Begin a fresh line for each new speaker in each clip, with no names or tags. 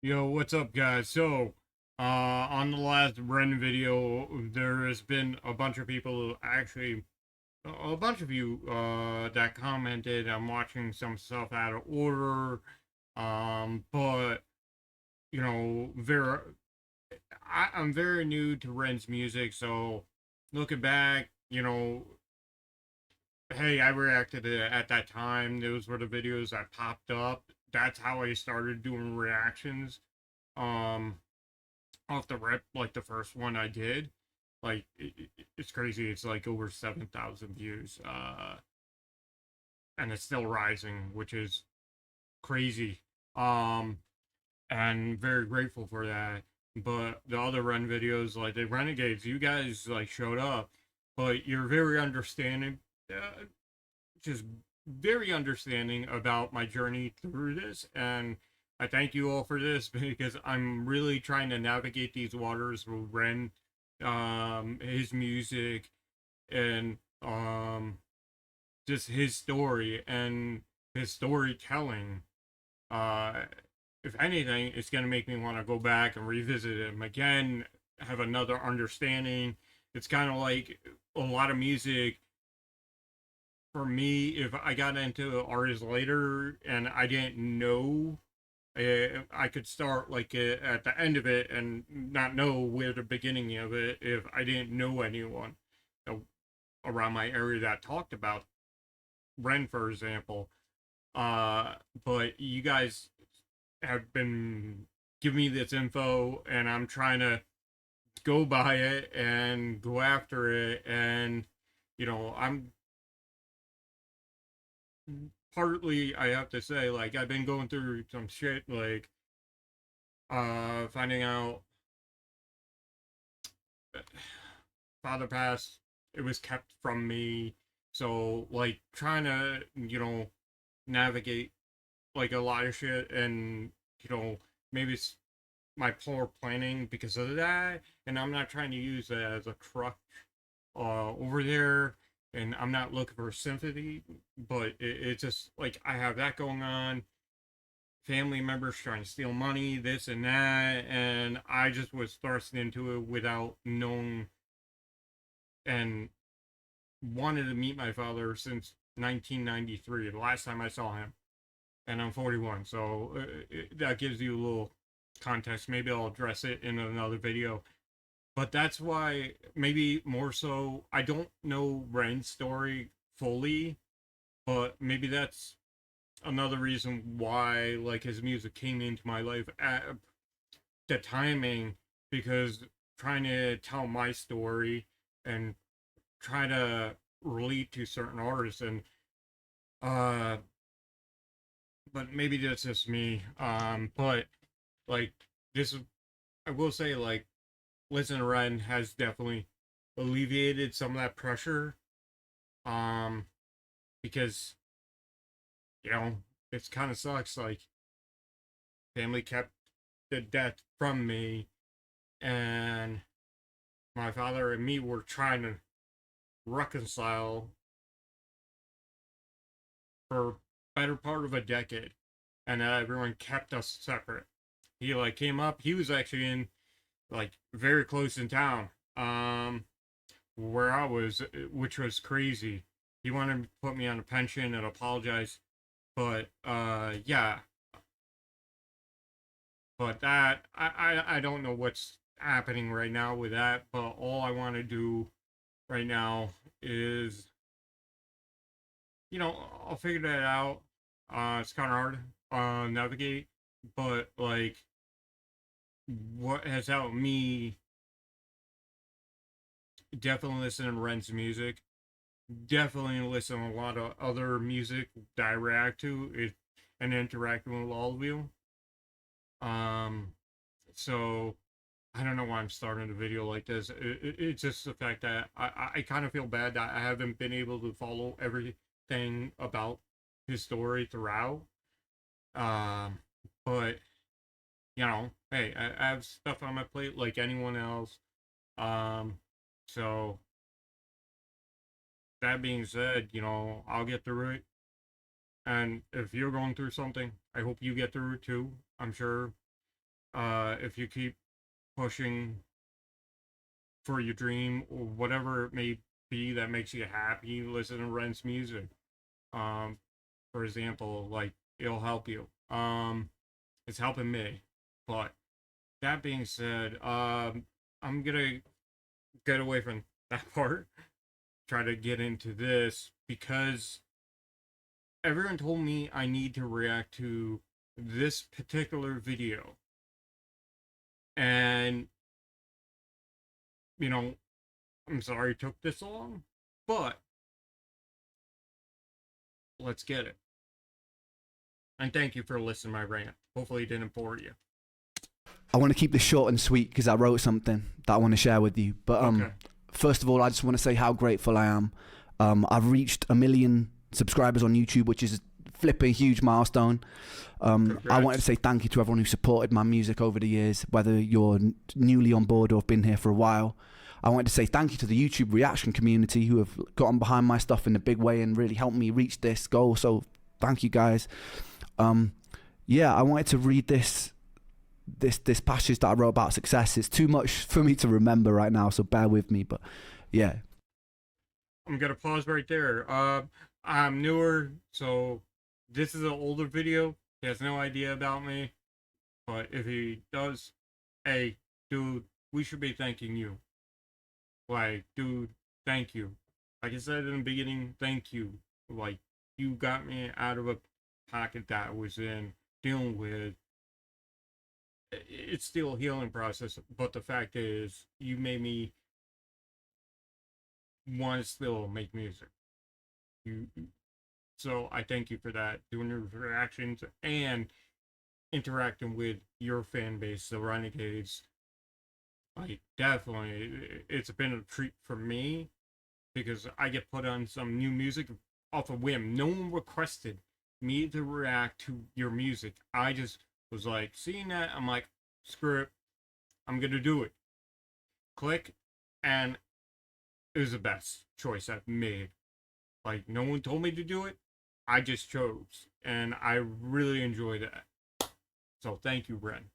Yo, what's up, guys? On the last REN video, there has been a bunch of people, actually, a bunch of you, that commented. I'm watching some stuff out of order, but, I'm very new to REN's music, so looking back, hey, I reacted to it at that time. Those were the videos that popped up. That's how I started doing reactions. Um, Off the rip, like the first one I did, like it's crazy. It's like over 7,000 views, and it's still rising, which is crazy. Um, and very grateful for that. But the other run videos, like the Renegades, you guys like showed up, but you're very understanding, just very understanding about my journey through this, and I thank you all for this because I'm really trying to navigate these waters with Ren, his music, and just his story and his storytelling. Uh, if anything, it's gonna make me want to go back and revisit him again, have another understanding. It's kind of like a lot of music for me. If I got into artists later and I didn't know, I could start like at the end of it and not know where the beginning of it if I didn't know anyone uh, around my area that talked about Ren, for example. Uh, but you guys have been giving me this info, and I'm trying to go by it and go after it, and I'm partly, I have to say, like, I've been going through some shit, like finding out father passed. It was kept from me, so like trying to navigate like a lot of shit, and maybe it's my poor planning because of that, and I'm not trying to use that as a crutch over there, and I'm not looking for sympathy, but it's just like I have that going on, family members trying to steal money, this and that, and I just was thrust into it without knowing, and wanted to meet my father since 1993, the last time I saw him, and I'm 41. So that gives you a little context. Maybe I'll address it in another video. But that's why, maybe more so, I don't know Ren's story fully, but maybe that's another reason why like his music came into my life at the timing, because trying to tell my story and try to relate to certain artists, and uh but maybe that's just me. But like this, I will say, like, Listen to Ren has definitely alleviated some of that pressure. Um, because you know it kind of sucks. Like, family kept the death from me, and my father and me were trying to reconcile for better part of a decade, and everyone kept us separate. He like came up. He was actually in like very close in town, where I was, which was crazy. He wanted to put me on a pension and apologize, but yeah, but that I don't know what's happening right now with that. But all I want to do right now is, I'll figure that out. It's kind of hard navigate, but like what has helped me, definitely listen to Ren's music. Definitely listen to a lot of other music that I react to it, and interacting with all of you. Um, so I don't know why I'm starting a video like this. It's just the fact that I kind of feel bad that I haven't been able to follow everything about his story throughout. Um, but hey, I have stuff on my plate like anyone else. Um, so that being said, I'll get through it. And if you're going through something, I hope you get through it too. I'm sure if you keep pushing for your dream or whatever it may be that makes you happy, listen to Ren's music. Um, for example, like it'll help you. It's helping me. But that being said, I'm gonna get away from that part. Try to get into this because everyone told me I need to react to this particular video. And, you know, I'm sorry it took this long, but let's get it. And thank you for listening to my rant. Hopefully it didn't bore you.
I want to keep this short and sweet because I wrote something that I want to share with you. But
Okay.
first of all, I just want to say how grateful I am. I've reached 1 million subscribers on YouTube, which is a flipping huge milestone. I wanted to say thank you to everyone who supported my music over the years, whether you're newly on board or have been here for a while. I wanted to say thank you to the YouTube reaction community who have gotten behind my stuff in a big way and really helped me reach this goal. So thank you guys. Yeah, I wanted to read this passage that I wrote about success. It's too much for me to remember right now, so bear with me. But yeah,
I'm gonna pause right there. I'm newer, so this is an older video. He has no idea about me, but if he does, hey, dude, we should be thanking you. Like, dude, thank you. Like I said in the beginning, thank you. Like, you got me out of a pocket that I was in dealing with. It's still a healing process, but the fact is, you made me want to still make music. So I thank you for that, doing your reactions and interacting with your fan base, the Renegades. Like, definitely, it's been a treat for me because I get put on some new music off a whim. No one requested me to react to your music. I just was like, seeing that, I'm like, screw it, I'm gonna do it. Click, and it was the best choice I've made. Like, no one told me to do it, I just chose, and I really enjoy that. So thank you, Ren.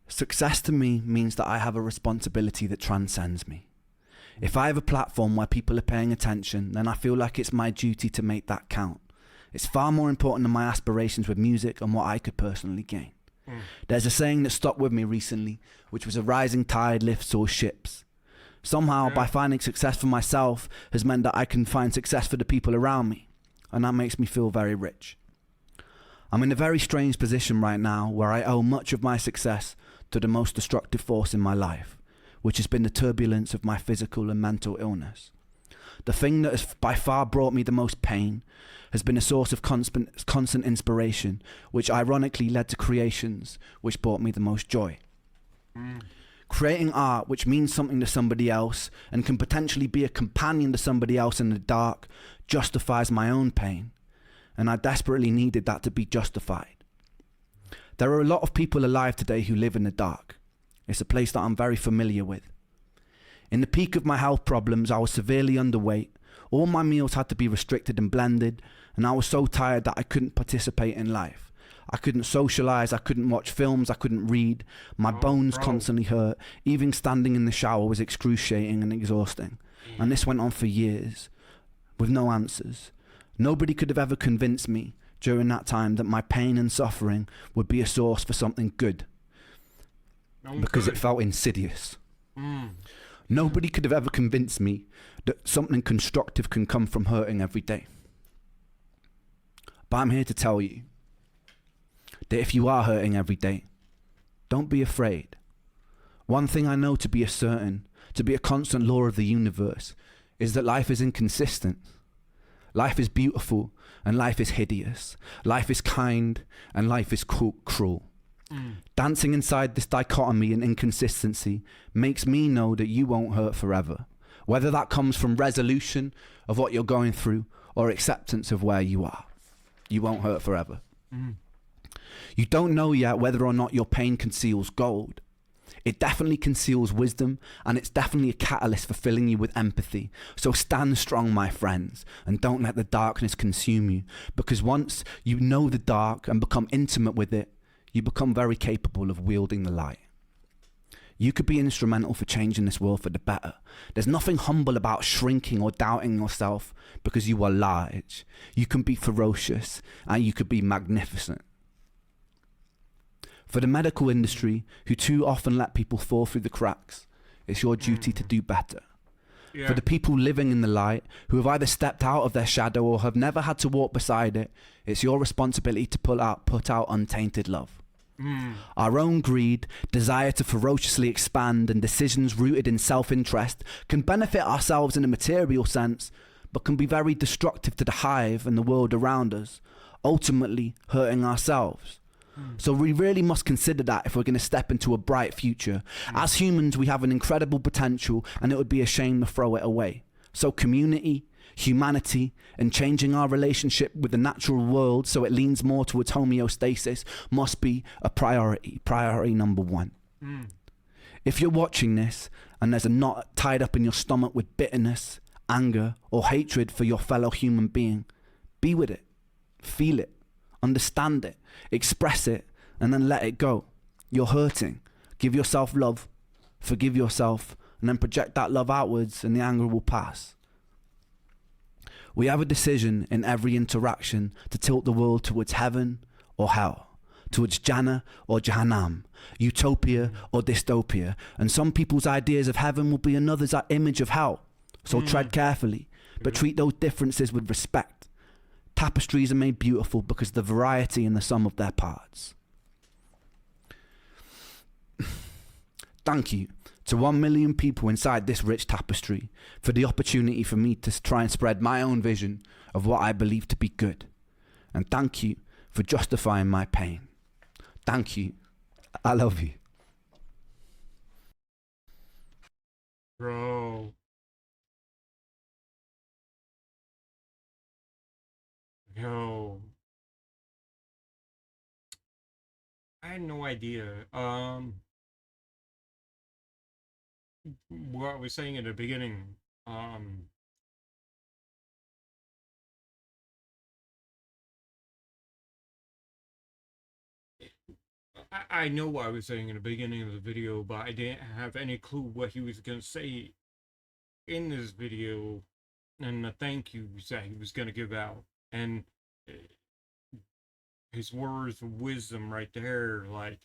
success to me means that I have a responsibility that transcends me. If I have a platform where people are paying attention, then I feel like it's my duty to make that count. It's far more important than my aspirations with music and what I could personally gain. There's a saying that stuck with me recently, which was a rising tide lifts all ships. Somehow, by finding success for myself has meant that I can find success for the people around me, and that makes me feel very rich. I'm in a very strange position right now where I owe much of my success to the most destructive force in my life, which has been the turbulence of my physical and mental illness. The thing that has by far brought me the most pain has been a source of constant inspiration, which ironically led to creations which brought me the most joy. Creating art which means something to somebody else and can potentially be a companion to somebody else in the dark justifies my own pain, and I desperately needed that to be justified. There are a lot of people alive today who live in the dark. It's a place that I'm very familiar with. In the peak of my health problems, I was severely underweight. All my meals had to be restricted and blended, and I was so tired that I couldn't participate in life. I couldn't socialize, I couldn't watch films, I couldn't read. My bones constantly hurt. Even standing in the shower was excruciating and exhausting. And this went on for years, with no answers. Nobody could have ever convinced me during that time that my pain and suffering would be a source for something good, because it felt insidious. Nobody could have ever convinced me that something constructive can come from hurting every day. But I'm here to tell you that if you are hurting every day, don't be afraid. One thing I know to be a certain, to be a constant law of the universe, is that life is inconsistent. Life is beautiful and life is hideous. Life is kind and life is cruel. Dancing inside this dichotomy and inconsistency makes me know that you won't hurt forever, whether that comes from resolution of what you're going through or acceptance of where you are. You won't hurt forever. You don't know yet whether or not your pain conceals gold. It definitely conceals wisdom, and it's definitely a catalyst for filling you with empathy. So stand strong, my friends, and don't let the darkness consume you, because once you know the dark and become intimate with it, you become very capable of wielding the light. You could be instrumental for changing this world for the better. There's nothing humble about shrinking or doubting yourself because you are large. You can be ferocious and you could be magnificent. For the medical industry, who too often let people fall through the cracks, it's your duty to do better.
Yeah.
For the people living in the light, who have either stepped out of their shadow or have never had to walk beside it, it's your responsibility to put out untainted love. Our own greed, desire to ferociously expand, and decisions rooted in self-interest can benefit ourselves in a material sense, but can be very destructive to the hive and the world around us, ultimately hurting ourselves. So we really must consider that if we're going to step into a bright future. As humans, we have an incredible potential, and it would be a shame to throw it away. So community, humanity, and changing our relationship with the natural world so it leans more towards homeostasis must be a priority number one. If you're watching this and there's a knot tied up in your stomach with bitterness, anger, or hatred for your fellow human being, be with it, feel it, understand it, express it, and then let it go. You're hurting. Give yourself love, forgive yourself, and then project that love outwards, and the anger will pass. We have a decision in every interaction to tilt the world towards heaven or hell, towards Jannah or Jahannam, utopia or dystopia, and some people's ideas of heaven will be another's image of hell. So tread carefully, but treat those differences with respect. Tapestries are made beautiful because of the variety in the sum of their parts. Thank you to 1 million people inside this rich tapestry for the opportunity for me to try and spread my own vision of what I believe to be good. And thank you for justifying my pain. Thank you. I love you.
Bro. Yo. I had no idea. What I was saying in the beginning, I know what I was saying in the beginning of the video, but I didn't have any clue what he was gonna say in this video, and the thank yous that he was gonna give out, and his words of wisdom right there. Like,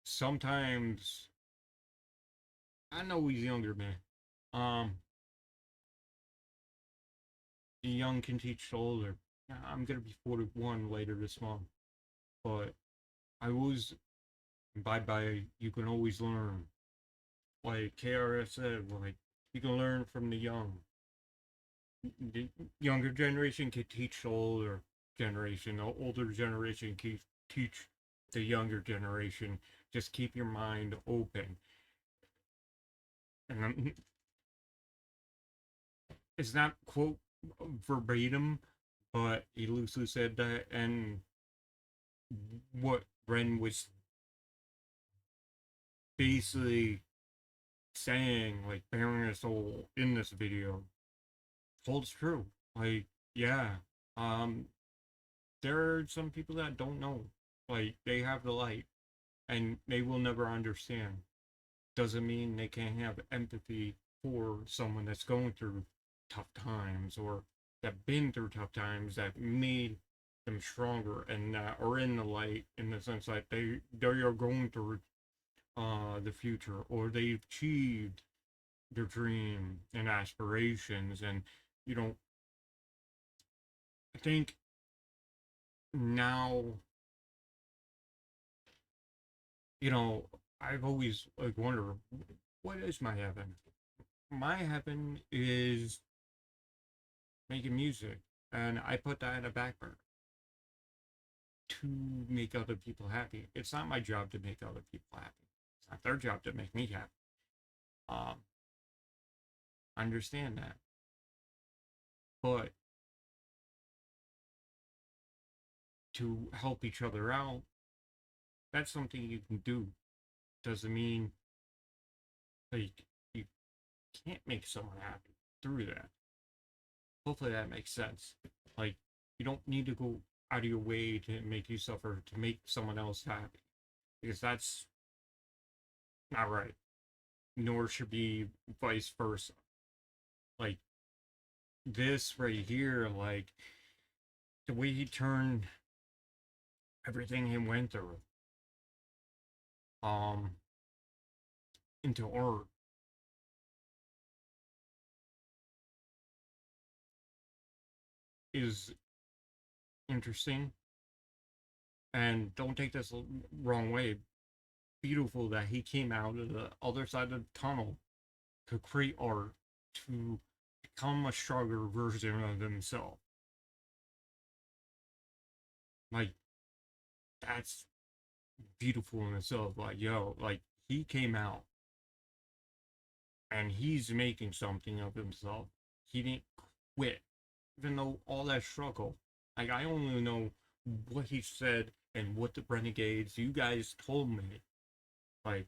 sometimes I know he's younger, man. The young can teach the older. I'm gonna be 41 later this month, but I always abide by you can always learn. Like KRS said, like, you can learn from the young. The younger generation can teach the older generation. The older generation can teach the younger generation. Just keep your mind open. And it's not quote verbatim, but he loosely said that. And what Ren was basically saying, like bearing us all in this video, holds true. Like, yeah, there are some people that don't know. Like, they have the light, and they will never understand. Doesn't mean they can't have empathy for someone that's going through tough times, or that been through tough times, that made them stronger, and that are in the light, in the sense that they are going through the future, or they've achieved their dream and aspirations. And you know, I think now, you know, I've always like wondered, what is my heaven? My heaven is making music, and I put that in a back burner to make other people happy. It's not my job to make other people happy. It's not their job to make me happy. Um, understand that, but to help each other out, that's something you can do. Doesn't mean like you can't make someone happy through that. Hopefully that makes sense. Like, you don't need to go out of your way to make you suffer to make someone else happy, because that's not right. Nor should be vice versa. Like this right here, like the way he turned everything he went through, um, into art is interesting. And don't take this wrong way. Beautiful that he came out of the other side of the tunnel to create art, to become a stronger version of himself. Like that's beautiful in itself. Like yo, like he came out and he's making something of himself. He didn't quit, even though all that struggle. Like I only know what he said and what the renegades you guys told me. Like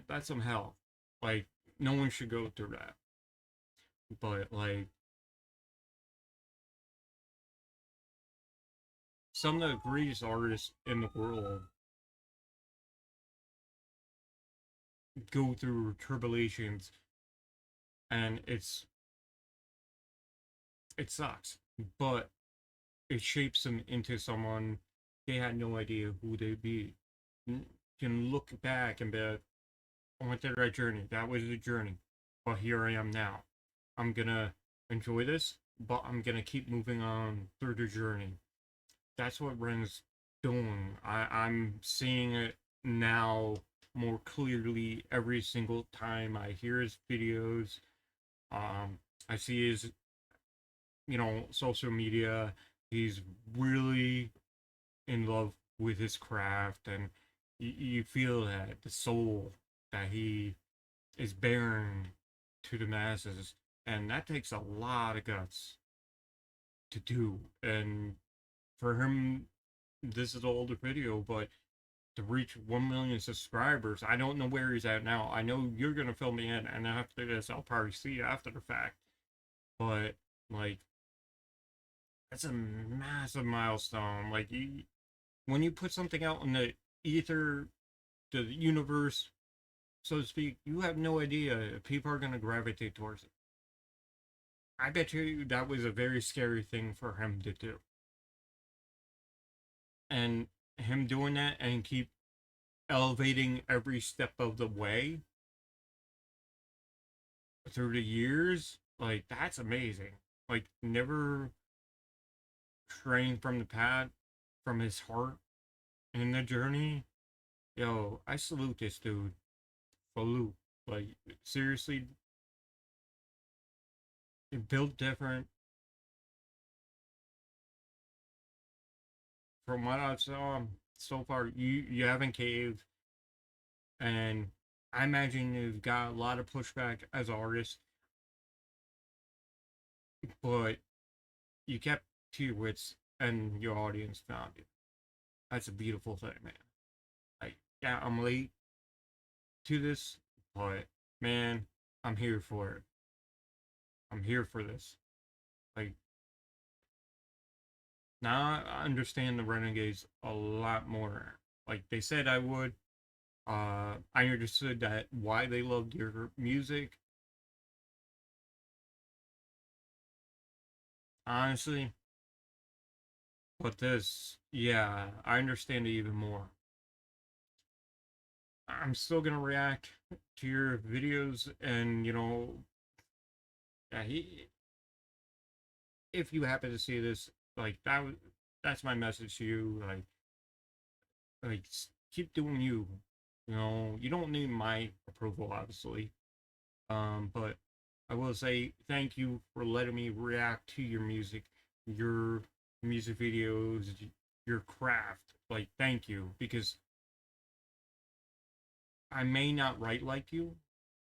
that's some hell. Like no one should go through that. But like some of the greatest artists in the world go through tribulations, and it sucks, but it shapes them into someone they had no idea who they'd be. You can look back and be like, I went through that journey. That was the journey, but here I am now. I'm gonna enjoy this, but I'm gonna keep moving on through the journey. That's what Ren's doing. I'm seeing it now more clearly every single time I hear his videos. Um, I see his, social media. He's really in love with his craft, and you feel that the soul that he is bearing to the masses, and that takes a lot of guts to do. And for him, this is an older video, but to reach 1 million subscribers, I don't know where he's at now. I know you're gonna fill me in, and after this, I'll probably see you after the fact. But like, that's a massive milestone. Like, when you put something out in the ether, the universe, so to speak, you have no idea if people are gonna gravitate towards it. I bet you that was a very scary thing for him to do, and him doing that and keep elevating every step of the way through the years, like that's amazing. Like never straying from the path, from his heart in the journey. Yo, I salute this dude. Salute. Like seriously, built different from what I saw so far. You haven't caved, and I imagine you've got a lot of pushback as an artist, but you kept to your wits, and your audience found you. That's a beautiful thing, man. Like, yeah, I'm late to this, but man, I'm here for it. I'm here for this. Like, now I understand the Renegades a lot more. Like they said I would. I understood that why they loved your music. Honestly, but this, yeah, I understand it even more. I'm still gonna react to your videos, and yeah, if you happen to see this, like that's my message to you. Like keep doing you. You don't need my approval, obviously. But I will say thank you for letting me react to your music videos, your craft. Like, thank you, because I may not write like you,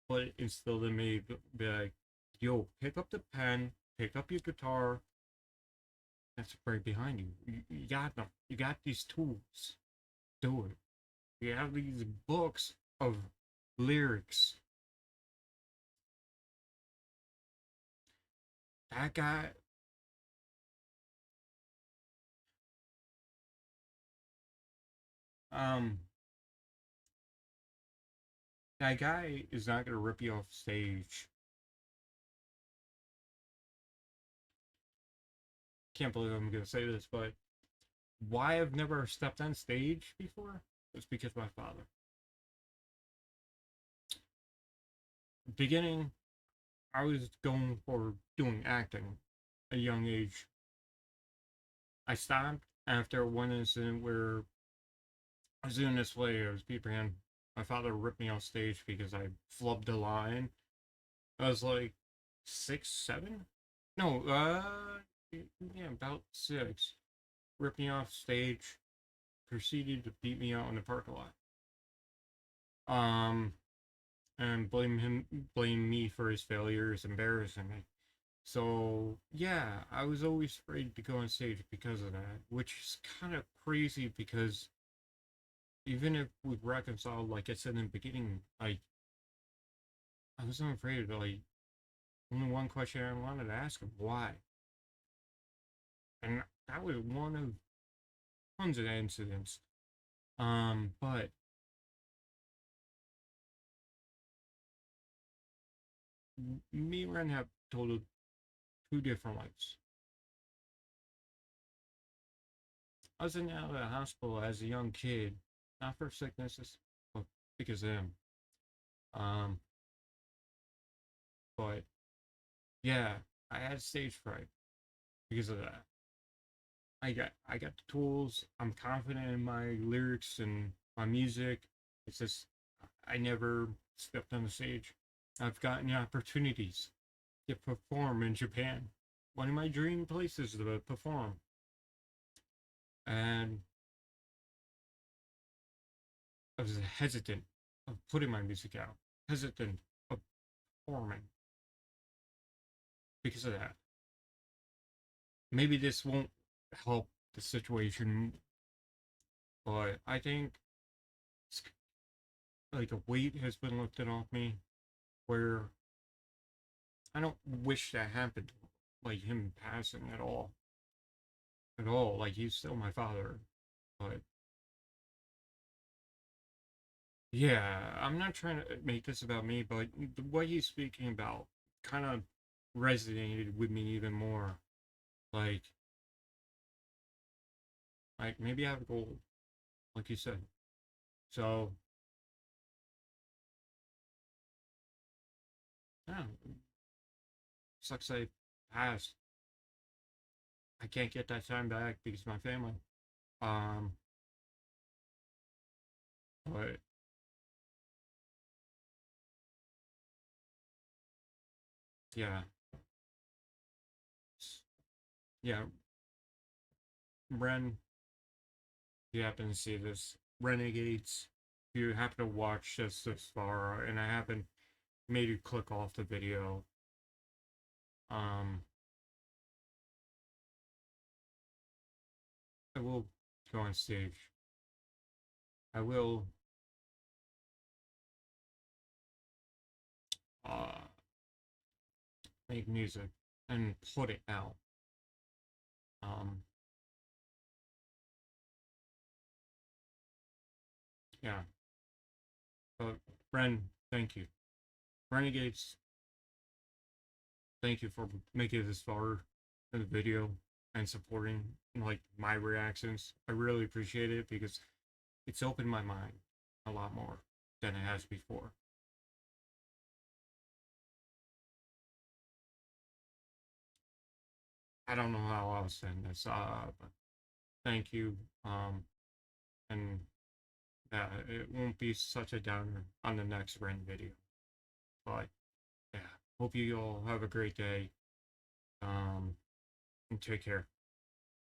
but it instilled in me be like, yo, pick up the pen, pick up your guitar. That's right behind you. You got them. You got these tools. Do it. You have these books of lyrics. That guy, that guy is not gonna rip you off stage. Can't believe I'm gonna say this, but why I've never stepped on stage before is because my father. Beginning, I was going for doing acting at a young age. I stopped after one incident where I was doing this play. I was Peter. My father ripped me off stage because I flubbed a line. I was like 6, 7. No, yeah, about 6. Ripped me off stage. Proceeded to beat me out in the parking lot. Um, and blame me for his failures, embarrassing me. So yeah, I was always afraid to go on stage because of that, which is kind of crazy because even if we've reconciled, like I said in the beginning, like I wasn't afraid. Like only one question I wanted to ask him: why? And that was one of tons of incidents. But me and Ren have total two different lives. I was in and out of the hospital as a young kid, not for sicknesses, but because of him. Um, but yeah, I had stage fright because of that. I got the tools. I'm confident in my lyrics and my music. It's just I never stepped on the stage. I've gotten the opportunities to perform in Japan. One of my dream places to perform. And I was hesitant of putting my music out, hesitant of performing because of that. Maybe this won't help the situation, but I think it's like a weight has been lifted off me where I don't wish that happened, like him passing at all. At all. Like he's still my father. But yeah, I'm not trying to make this about me, but what he's speaking about kind of resonated with me even more. Like, like maybe I have a goal, like you said. So yeah, sucks I passed. I can't get that time back because of my family. Um, but yeah, yeah. Ren, if you happen to see this, Renegades. If you happen to watch this far, and I haven't made you click off the video, um, I will go on stage. I will uh make music and put it out. Um, yeah. But Ren, thank you. Renegades, thank you for making it this far in the video and supporting like my reactions. I really appreciate it because it's opened my mind a lot more than it has before. I don't know how else to end this. But thank you. And yeah, it won't be such a downer on the next Ren video. But yeah, hope you all have a great day. And take care.